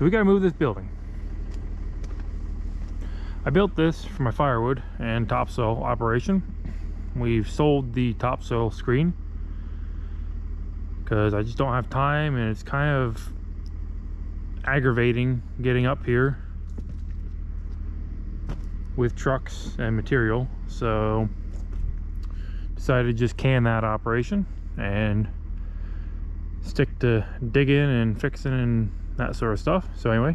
So we gotta move this building. I built this for my firewood and topsoil operation. We've sold the topsoil screen because I just don't have time, and it's kind of aggravating getting up here with trucks and material. So decided to just can that operation and stick to digging and fixing and that sort of stuff. So anyway,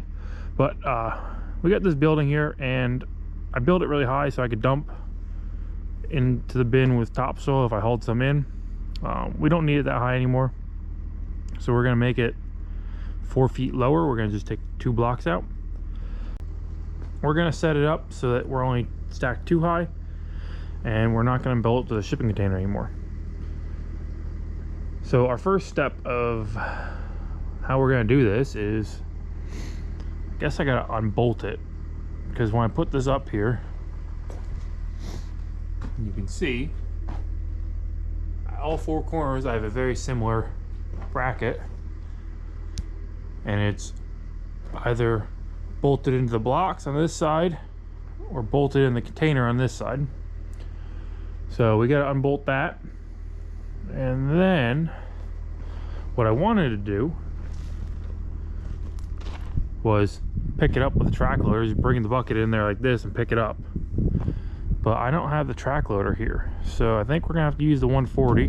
but we got this building here, and I built it really high so I could dump into the bin with topsoil if I hauled some in. We don't need it that high anymore, so we're gonna make it 4 feet lower. We're gonna just take 2 blocks out. We're gonna set it up so that we're only stacked 2 high, and we're not gonna build it to the shipping container anymore. So our first step of how we're gonna do this is, I guess I gotta unbolt it, because when I put this up here, you can see at all 4 corners I have a very similar bracket, and it's either bolted into the blocks on this side or bolted in the container on this side. So we gotta unbolt that, and then what I wanted to do was pick it up with a track loader. Just bring the bucket in there like this and pick it up, but I don't have the track loader here, so I think we're gonna have to use the 140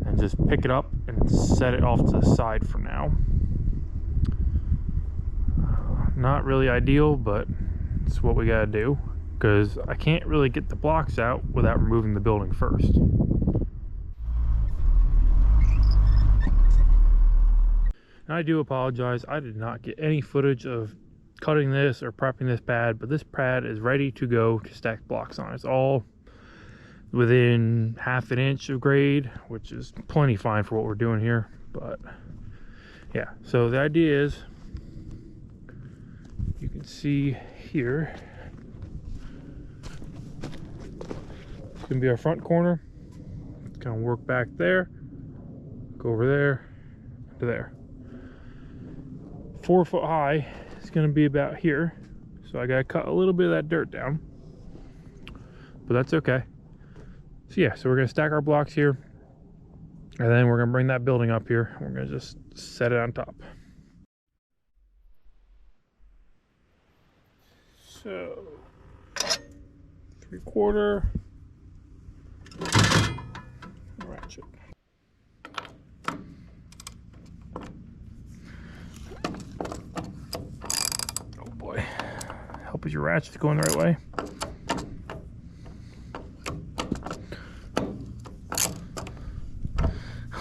and just pick it up and set it off to the side for now. Not really ideal, but it's what we gotta do, because I can't really get the blocks out without removing the building first. And I do apologize, I did not get any footage of cutting this or prepping this pad, but this pad is ready to go to stack blocks on. It's all within ½ an inch of grade, which is plenty fine for what we're doing here. But yeah, so the idea is, you can see here, it's gonna be our front corner. It's gonna work back there, go over there to there. 4 foot high, it's gonna be about here, so I gotta cut a little bit of that dirt down, but that's okay. So yeah, so we're gonna stack our blocks here, and then we're gonna bring that building up here. We're gonna just set it on top. So 3/4 ratchet. Oh boy, hope your ratchet's going the right way.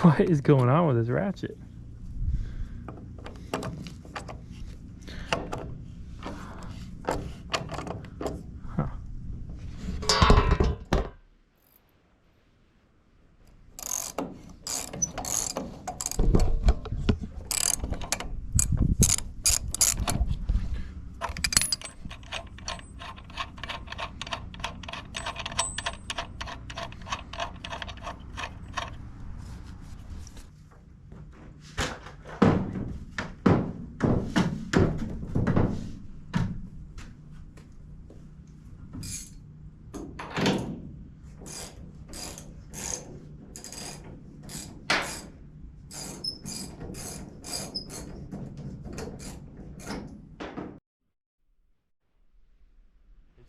What is going on with this ratchet?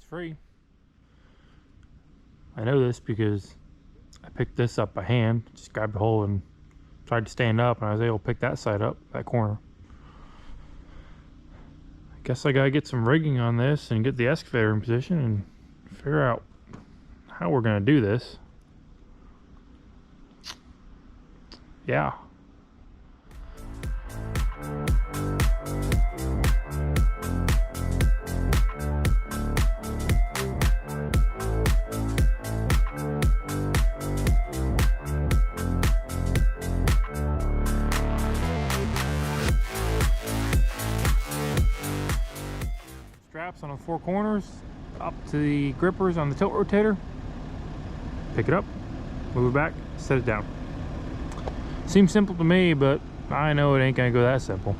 Free. I know this because I picked this up by hand, just grabbed a hole and tried to stand up, and I was able to pick that side up, that corner. I guess I gotta get some rigging on this and get the excavator in position and figure out how we're gonna do this. Yeah. Straps on the 4 corners up to the grippers on the tilt rotator. Pick it up, move it back, set it down. Seems simple to me, but I know it ain't gonna go that simple.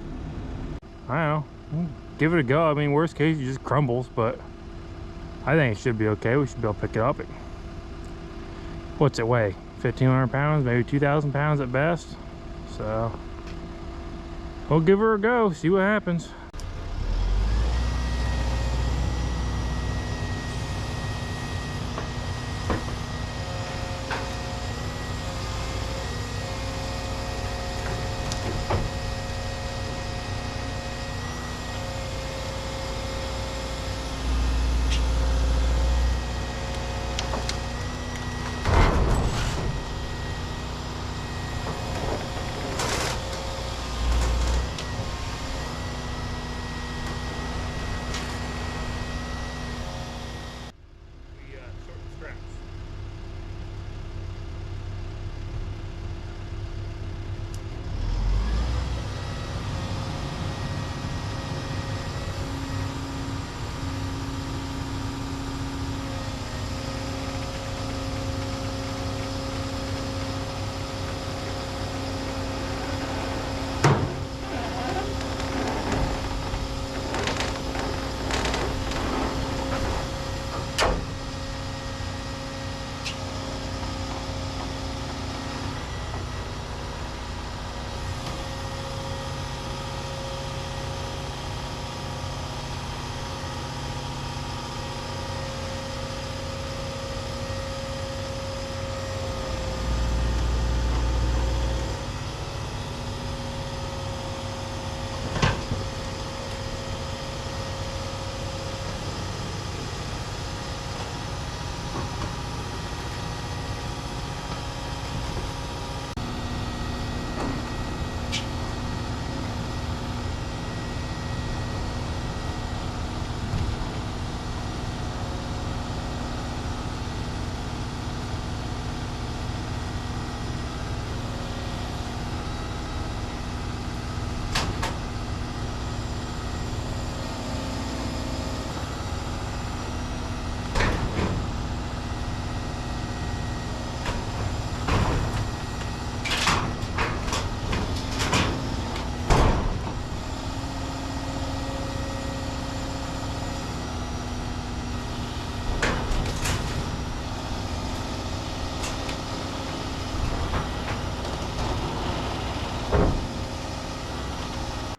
I don't know. Give it a go. I mean, worst case, it just crumbles, but I think it should be okay. We should be able to pick it up. What's it weigh? 1,500 pounds, maybe 2,000 pounds at best. So we'll give her a go, see what happens.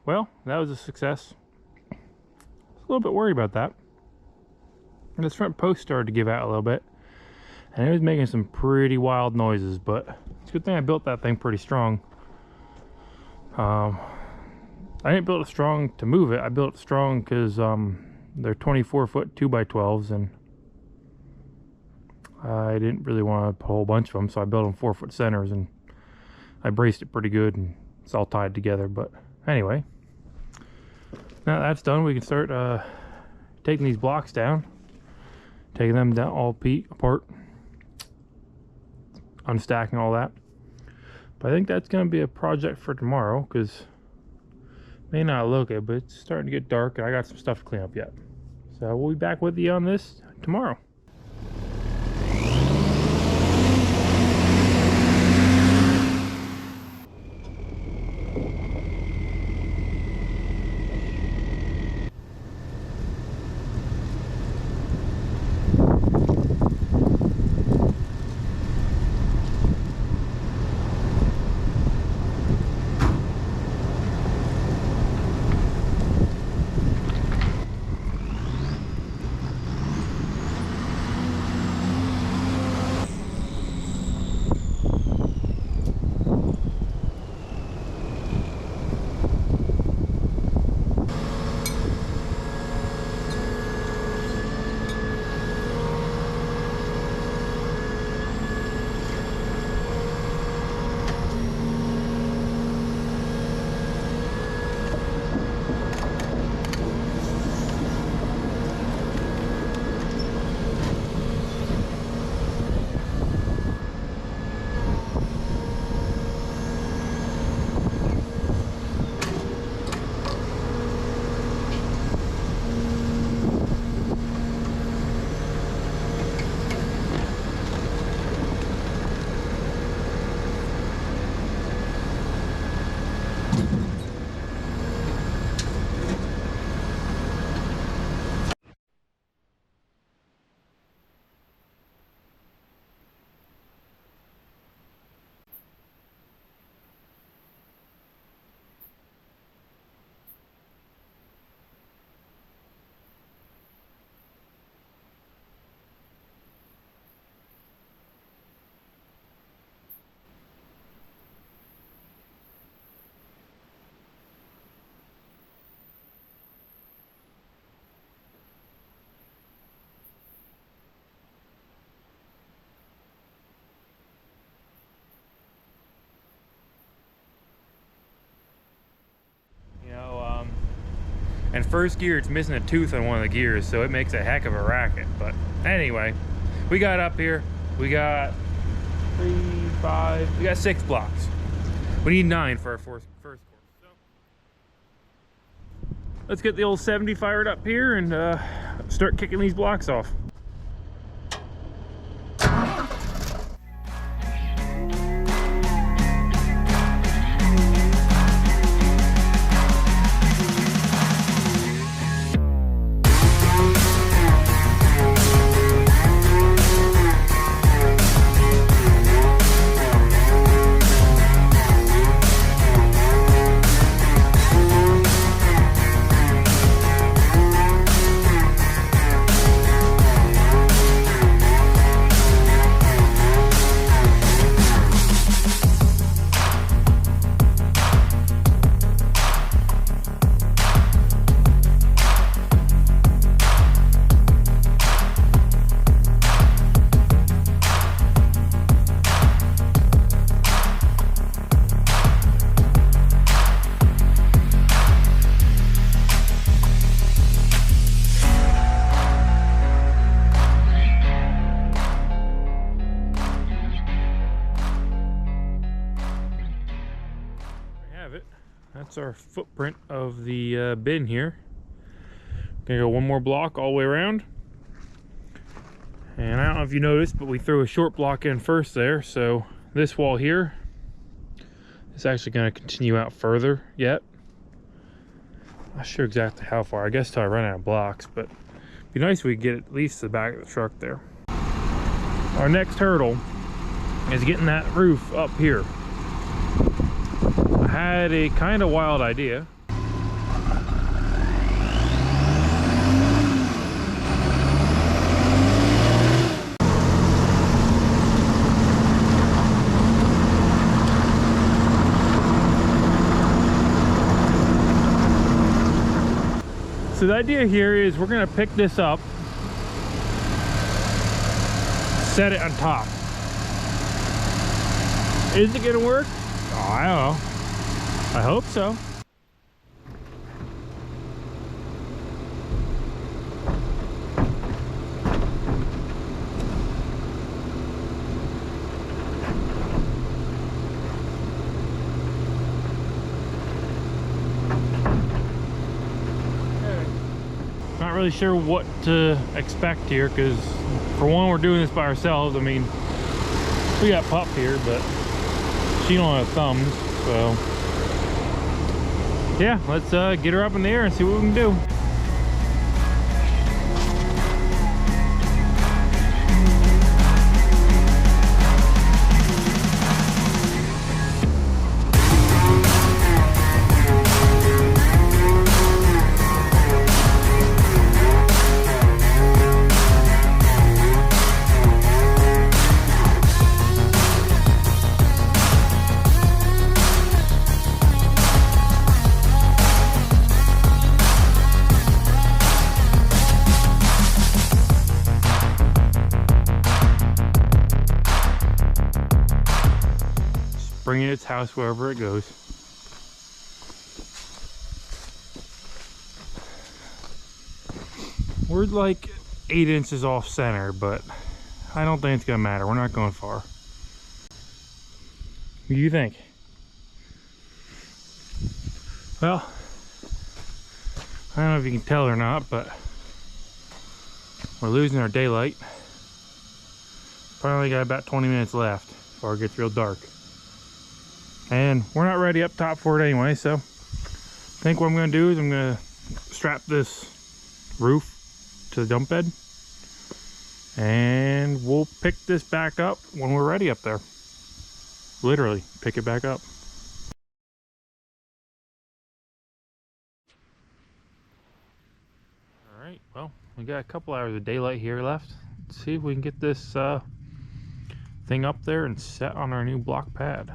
Well, that was a success. I was a little bit worried about that. And this front post started to give out a little bit. And it was making some pretty wild noises, but it's a good thing I built that thing pretty strong. I didn't build it strong to move it. I built it strong because they're 24-foot 2x12s, and I didn't really want a whole bunch of them, so I built them 4-foot centers, and I braced it pretty good, and it's all tied together. But anyway, now that's done, we can start taking these blocks down, taking them down all apart, unstacking all that. But I think that's going to be a project for tomorrow, because may not look it, but it's starting to get dark and I got some stuff to clean up yet. So we'll be back with you on this tomorrow. And first gear, it's missing a tooth on one of the gears, so it makes a heck of a racket. But anyway, we got up here. We got 3, 5, we got 6 blocks. We need 9 for our first course. So let's get the old 70 fired up here and start kicking these blocks off. That's our footprint of the bin here. Gonna go one more block all the way around. And I don't know if you noticed, but we threw a short block in first there. So this wall here is actually gonna continue out further yet. Not sure exactly how far, I guess till I run out of blocks, but it'd be nice if we could get at least to the back of the truck there. Our next hurdle is getting that roof up here. I had a kind of wild idea. So the idea here is we're gonna pick this up, set it on top. Is it gonna work? Oh, I don't know. I hope so. Not really sure what to expect here, because for one, we're doing this by ourselves. I mean, we got Pup here, but she don't have thumbs, so yeah, let's get her up in the air and see what we can do. Bringing its house wherever it goes. We're like 8 inches off center, but I don't think it's gonna matter. We're not going far. What do you think? Well, I don't know if you can tell or not, but we're losing our daylight. Probably got about 20 minutes left before it gets real dark. And we're not ready up top for it anyway, so I think what I'm going to do is I'm going to strap this roof to the dump bed, and we'll pick this back up when we're ready up there. Literally, pick it back up. Alright, well, we got a couple hours of daylight here left. Let's see if we can get this thing up there and set on our new block pad.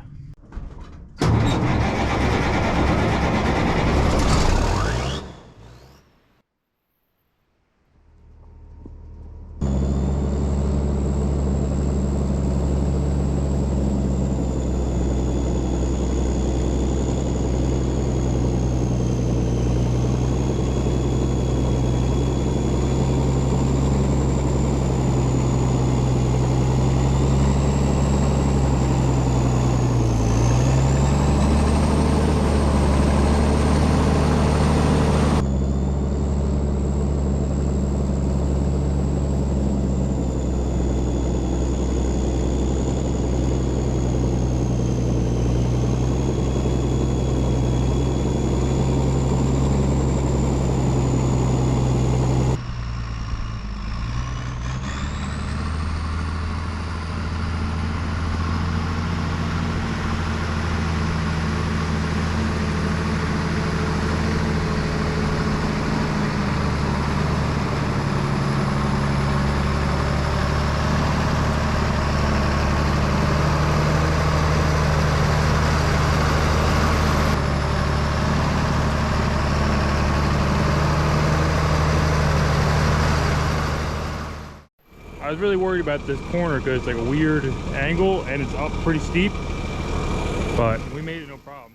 was really worried about this corner because it's like a weird angle and it's up pretty steep, but we made it no problem.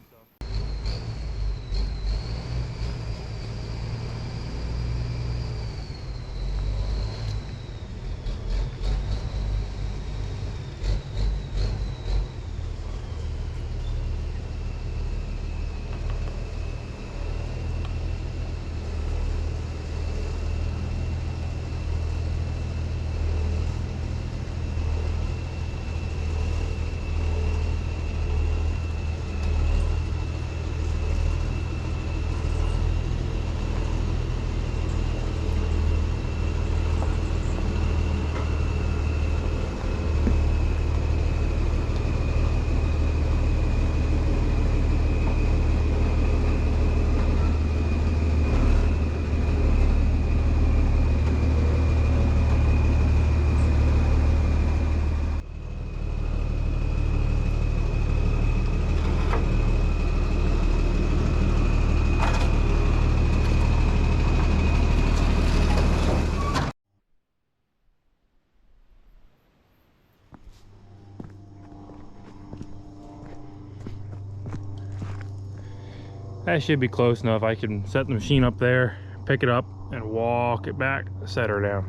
That should be close enough. I can set the machine up there, pick it up, and walk it back, set her down.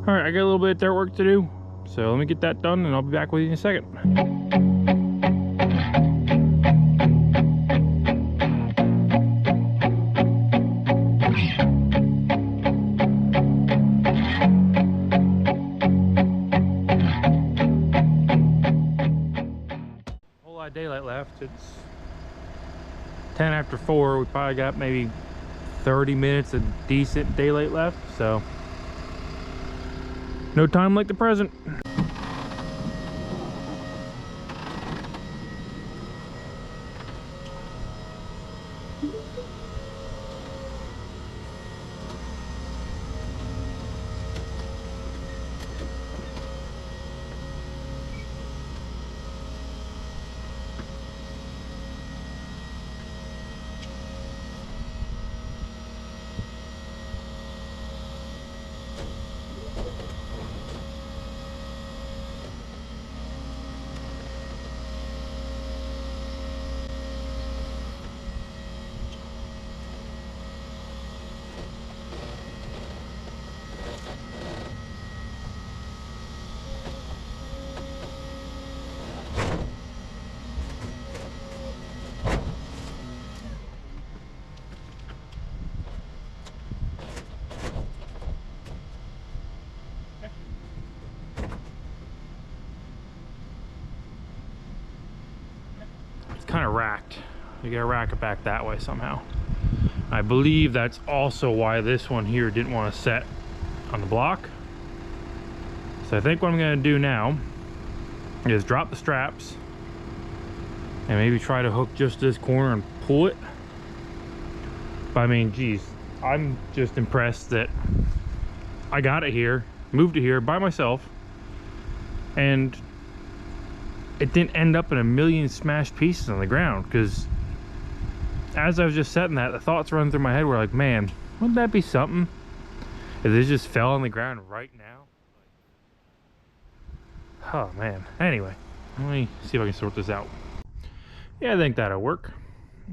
All right, I got a little bit of dirt work to do, so let me get that done and I'll be back with you in a second. Whole lot of daylight left. It's 10 after 4. We probably got maybe 30 minutes of decent daylight left, so no time like the present. Kind of racked. You gotta rack it back that way somehow. I believe that's also why this one here didn't want to set on the block. So I think what I'm gonna do now is drop the straps and maybe try to hook just this corner and pull it. But I mean, geez, I'm just impressed that I got it here, moved it here by myself, and it didn't end up in a million smashed pieces on the ground. Because as I was just setting that, the thoughts running through my head were like, man, wouldn't that be something if this just fell on the ground right now? Oh man. Anyway, let me see if I can sort this out. Yeah, I think that'll work.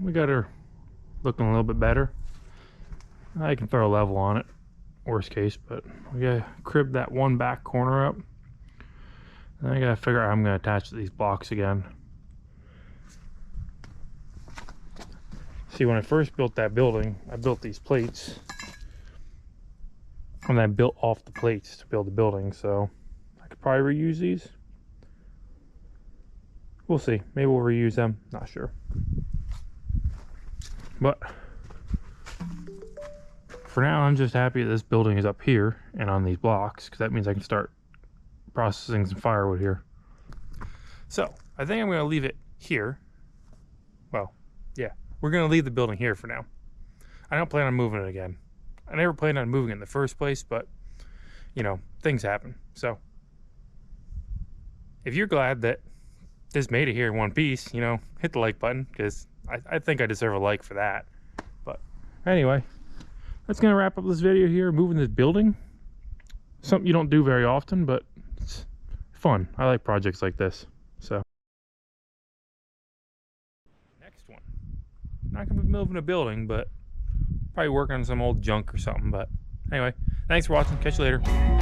We got her looking a little bit better. I can throw a level on it, worst case, but we gotta crib that one back corner up. I gotta figure out how I'm gonna attach these blocks again. See, when I first built that building, I built these plates, and I built off the plates to build the building, so I could probably reuse these. We'll see. Maybe we'll reuse them. Not sure. But for now, I'm just happy that this building is up here and on these blocks, because that means I can start processing some firewood here. So I think I'm going to leave it here. Well, yeah, we're going to leave the building here for now. I don't plan on moving it again. I never planned on moving it in the first place, but you know, things happen. So if you're glad that this made it here in one piece, you know, hit the like button, because I think I deserve a like for that. But anyway, that's going to wrap up this video here, moving this building. something you don't do very often, but it's fun. I like projects like this. So next one, not gonna be moving a building, but probably working on some old junk or something. But anyway, thanks for watching. Catch you later.